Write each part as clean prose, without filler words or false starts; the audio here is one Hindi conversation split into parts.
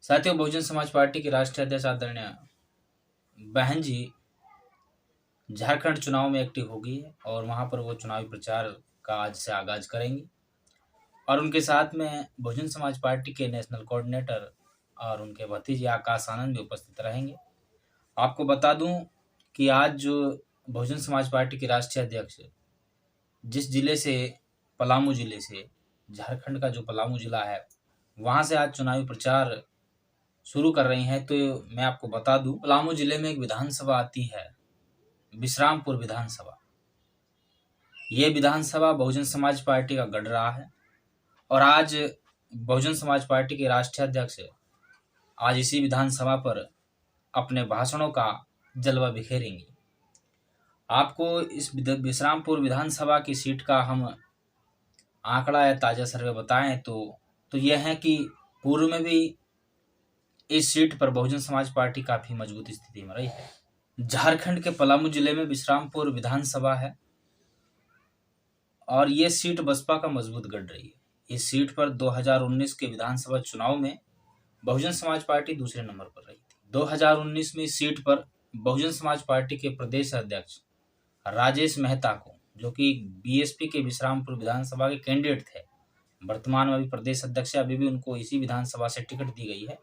साथियों, बहुजन समाज पार्टी के राष्ट्रीय अध्यक्ष आदरणीय बहन जी झारखंड चुनाव में एक्टिव होगी और वहां पर वो चुनावी प्रचार का आज से आगाज करेंगी और उनके साथ में बहुजन समाज पार्टी के नेशनल कोऑर्डिनेटर और उनके भतीजे आकाश आनंद भी उपस्थित रहेंगे। आपको बता दूं कि आज जो बहुजन समाज पार्टी के राष्ट्रीय अध्यक्ष जिस जिले से पलामू जिले से झारखंड का जो पलामू जिला है वहां से आज चुनावी प्रचार शुरू कर रही हैं। तो मैं आपको बता दूं, पलामू जिले में एक विधानसभा आती है, विश्रामपुर विधानसभा। ये विधानसभा बहुजन समाज पार्टी का गढ़ रहा है और आज बहुजन समाज पार्टी के राष्ट्रीय अध्यक्ष आज इसी विधानसभा पर अपने भाषणों का जलवा बिखेरेंगी। आपको इस विश्रामपुर विधानसभा की सीट का हम आंकड़ा या ताजा सर्वे बताएं तो यह है कि पूर्व में भी इस सीट पर बहुजन समाज पार्टी काफी मजबूत स्थिति में रही है। झारखंड के पलामू जिले में विश्रामपुर विधानसभा है और ये सीट बसपा का मजबूत गढ़ रही है। इस सीट पर 2019 के विधानसभा चुनाव में बहुजन समाज पार्टी दूसरे नंबर पर रही थी। 2019 में इस सीट पर बहुजन समाज पार्टी के प्रदेश अध्यक्ष राजेश मेहता को, जो कि बीएसपी के विश्रामपुर विधानसभा के कैंडिडेट थे, वर्तमान में अभी प्रदेश अध्यक्ष, अभी भी उनको इसी विधानसभा से टिकट दी गई है।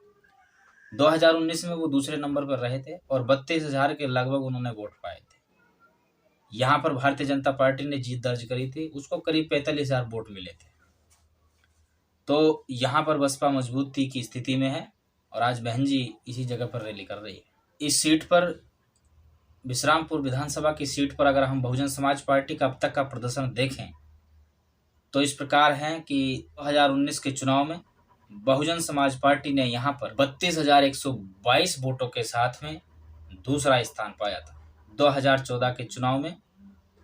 2019 में वो दूसरे नंबर पर रहे थे और 32,000 के लगभग उन्होंने वोट पाए थे। यहाँ पर भारतीय जनता पार्टी ने जीत दर्ज करी थी, उसको करीब 45,000 वोट मिले थे। तो यहाँ पर बसपा मजबूती की स्थिति में है और आज बहन जी इसी जगह पर रैली कर रही है। इस सीट पर, विश्रामपुर विधानसभा की सीट पर, अगर हम बहुजन समाज पार्टी का अब तक का प्रदर्शन देखें तो इस प्रकार है कि 2019 के चुनाव में बहुजन समाज पार्टी ने यहाँ पर 32,122 वोटों के साथ में दूसरा स्थान पाया था। 2014 के चुनाव में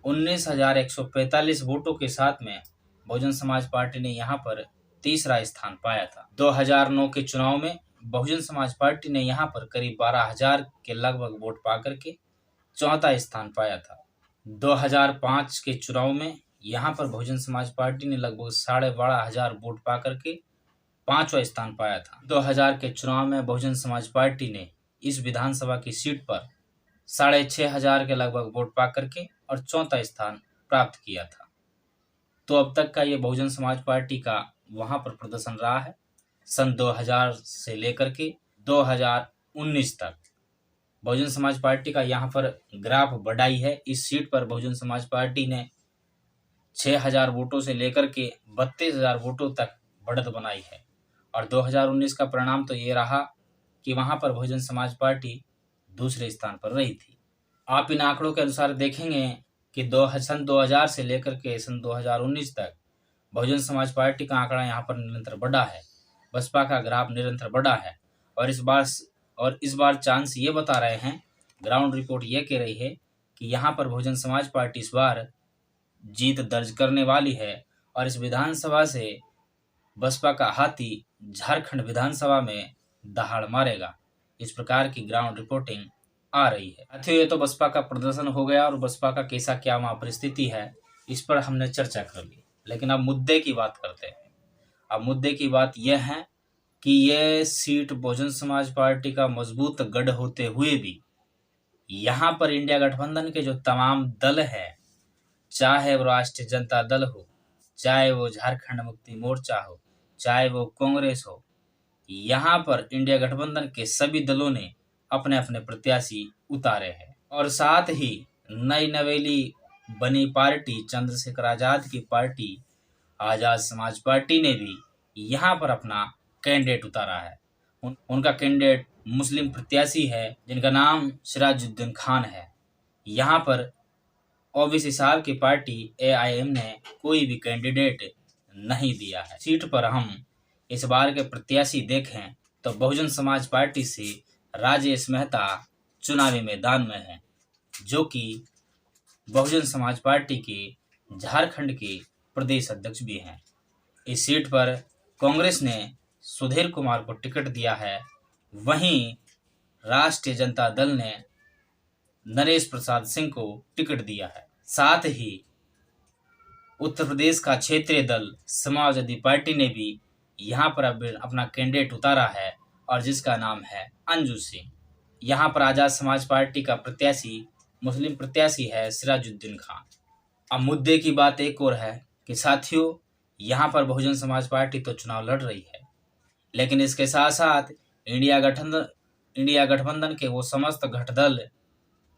19,145 वोटों के साथ में बहुजन समाज पार्टी ने यहाँ पर तीसरा स्थान पाया था। 2009 के चुनाव में बहुजन समाज पार्टी ने यहाँ पर करीब 12,000 के लगभग वोट पाकर के चौथा स्थान पाया था। 2005 के चुनाव में यहाँ पर बहुजन समाज पार्टी ने लगभग 12,500 वोट पाकर के पांचवा स्थान पाया था। 2000 के चुनाव में बहुजन समाज पार्टी ने इस विधानसभा की सीट पर 6,500 के लगभग वोट पाकर के और चौथा स्थान प्राप्त किया था। तो अब तक का ये बहुजन समाज पार्टी का वहां पर प्रदर्शन रहा है। सन 2000 से लेकर के 2019 तक बहुजन समाज पार्टी का यहाँ पर ग्राफ बढ़ाई है। इस सीट पर बहुजन समाज पार्टी ने 6,000 वोटों से लेकर के 32,000 वोटों तक बढ़त बनाई है और 2019 का परिणाम तो ये रहा कि वहां पर बहुजन समाज पार्टी दूसरे स्थान पर रही थी। आप इन आंकड़ों के अनुसार देखेंगे कि सन 2000 से लेकर के सन 2019 तक बहुजन समाज पार्टी का आंकड़ा यहाँ पर निरंतर बढ़ा है, बसपा का ग्राफ निरंतर बढ़ा है और इस बार चांस ये बता रहे हैं, ग्राउंड रिपोर्ट ये कह रही है कि यहाँ पर बहुजन समाज पार्टी इस बार जीत दर्ज करने वाली है और इस विधानसभा से बसपा का हाथी झारखंड विधानसभा में दहाड़ मारेगा। इस प्रकार की ग्राउंड रिपोर्टिंग आ रही है। साथियों, ये तो बसपा का प्रदर्शन हो गया और बसपा का कैसा क्या वहां परिस्थिति है, इस पर हमने चर्चा कर ली। लेकिन अब मुद्दे की बात करते हैं। अब मुद्दे की बात यह है कि यह सीट बहुजन समाज पार्टी का मजबूत गढ़ होते हुए भी यहाँ पर इंडिया गठबंधन के जो तमाम दल है, चाहे वो राष्ट्रीय जनता दल हो, चाहे वो झारखंड मुक्ति मोर्चा हो, चाहे वो कांग्रेस हो, यहाँ पर इंडिया गठबंधन के सभी दलों ने अपने अपने प्रत्याशी उतारे हैं और साथ ही नई नवेली बनी पार्टी चंद्रशेखर आजाद की पार्टी आजाद समाज पार्टी ने भी यहाँ पर अपना कैंडिडेट उतारा है। उनका कैंडिडेट मुस्लिम प्रत्याशी है जिनका नाम सिराजुद्दीन खान है। यहाँ पर ओबीसी साहब की पार्टी एआईएम ने कोई भी कैंडिडेट नहीं दिया है। सीट पर हम इस बार के प्रत्याशी देखें तो बहुजन समाज पार्टी से राजेश मेहता चुनावी मैदान में है, जो कि बहुजन समाज पार्टी के झारखंड के प्रदेश अध्यक्ष भी हैं। इस सीट पर कांग्रेस ने सुधीर कुमार को टिकट दिया है, वहीं राष्ट्रीय जनता दल ने नरेश प्रसाद सिंह को टिकट दिया है। साथ ही उत्तर प्रदेश का क्षेत्रीय दल समाजवादी पार्टी ने भी यहाँ पर अपना कैंडिडेट उतारा है और जिसका नाम है अंजू सिंह। यहाँ पर आजाद समाज पार्टी का प्रत्याशी मुस्लिम प्रत्याशी है सिराजुद्दीन खान। अब मुद्दे की बात एक और है कि साथियों, यहाँ पर बहुजन समाज पार्टी तो चुनाव लड़ रही है, लेकिन इसके साथ साथ इंडिया गठबंधन के वो समस्त घटदल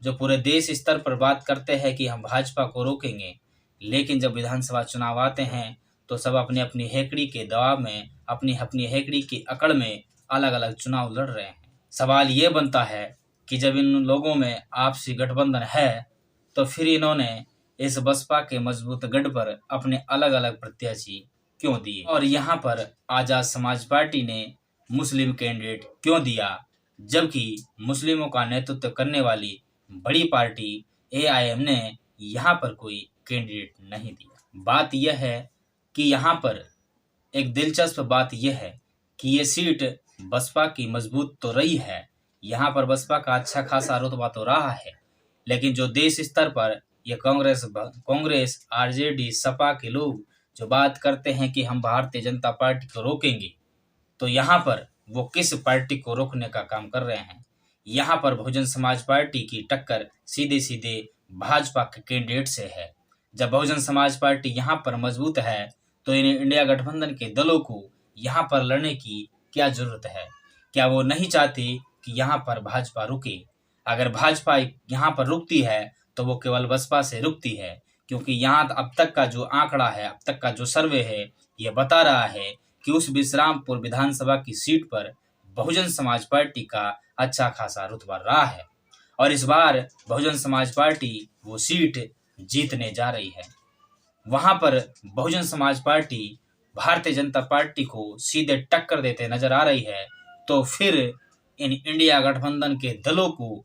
जो पूरे देश स्तर पर बात करते हैं कि हम भाजपा को रोकेंगे, लेकिन जब विधानसभा चुनाव आते हैं तो सब अपनी अपनी हेकड़ी के दबाव में, अपनी अपनी हेकड़ी की अकड़ में अलग अलग चुनाव लड़ रहे हैं। सवाल ये बनता है कि जब इन लोगों में आपसी गठबंधन है तो फिर इन्होंने इस बसपा के मजबूत गढ़ पर अपने अलग अलग प्रत्याशी क्यों दिए, और यहाँ पर आजाद समाज पार्टी ने मुस्लिम कैंडिडेट क्यों दिया, जबकि मुस्लिमों का नेतृत्व करने वाली बड़ी पार्टी AIM ने यहाँ पर कोई कैंडिडेट नहीं दिया। बात यह है कि यहाँ पर एक दिलचस्प बात यह है कि ये सीट बसपा की मजबूत तो रही है, यहाँ पर बसपा का अच्छा खासा रुतबा तो रहा है, लेकिन जो देश स्तर पर ये कांग्रेस RJD सपा के लोग जो बात करते हैं कि हम भारतीय जनता पार्टी को रोकेंगे, तो यहाँ पर वो किस पार्टी को रोकने का काम कर रहे हैं। यहाँ पर बहुजन समाज पार्टी की टक्कर सीधे सीधे भाजपा के कैंडिडेट से है। जब बहुजन समाज पार्टी यहाँ पर मजबूत है तो इन्हें इंडिया गठबंधन के दलों को यहाँ पर लड़ने की क्या जरूरत है? क्या वो नहीं चाहते कि यहाँ पर भाजपा रुके? अगर भाजपा यहाँ पर रुकती है तो वो केवल बसपा से रुकती है, क्योंकि यहाँ अब तक का जो आंकड़ा है, अब तक का जो सर्वे है, ये बता रहा है कि उस विश्रामपुर विधानसभा की सीट पर बहुजन समाज पार्टी का अच्छा खासा रुतबा रहा है, और इस बार बहुजन समाज पार्टी वो सीट जीतने जा रही है। वहां पर बहुजन समाज पार्टी भारतीय जनता पार्टी को सीधे टक्कर देते नजर आ रही है, तो फिर इन इंडिया गठबंधन के दलों को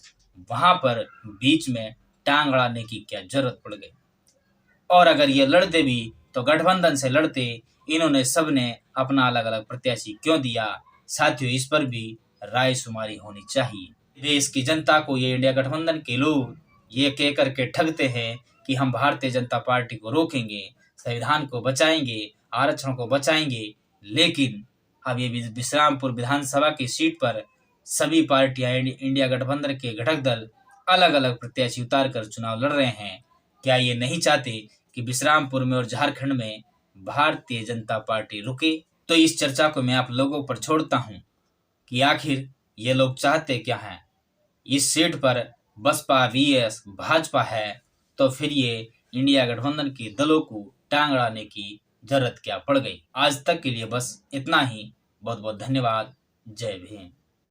वहां पर बीच में टांग अड़ाने की क्या जरूरत पड़ गई? और अगर ये लड़ते भी तो गठबंधन से लड़ते, इन्होंने सबने अपना अलग अलग प्रत्याशी क्यों दिया? साथियों, इस पर भी राय शुमारी होनी चाहिए। देश की जनता को ये इंडिया गठबंधन के लोग ये कह करके ठगते हैं कि हम भारतीय जनता पार्टी को रोकेंगे, संविधान को बचाएंगे, आरक्षण को बचाएंगे, लेकिन अब ये विश्रामपुर विधानसभा की सीट पर सभी पार्टियां इंडिया गठबंधन के घटक दल अलग अलग प्रत्याशी उतार कर चुनाव लड़ रहे हैं। क्या ये नहीं चाहते कि विश्रामपुर में और झारखंड में भारतीय जनता पार्टी रुके? तो इस चर्चा को मैं आप लोगों पर छोड़ता हूं कि आखिर ये लोग चाहते क्या हैं। इस सीट पर बसपा vs भाजपा है, तो फिर ये इंडिया गठबंधन के दलों को टांग अड़ाने की जरूरत क्या पड़ गई? आज तक के लिए बस इतना ही। बहुत बहुत धन्यवाद। जय भीम।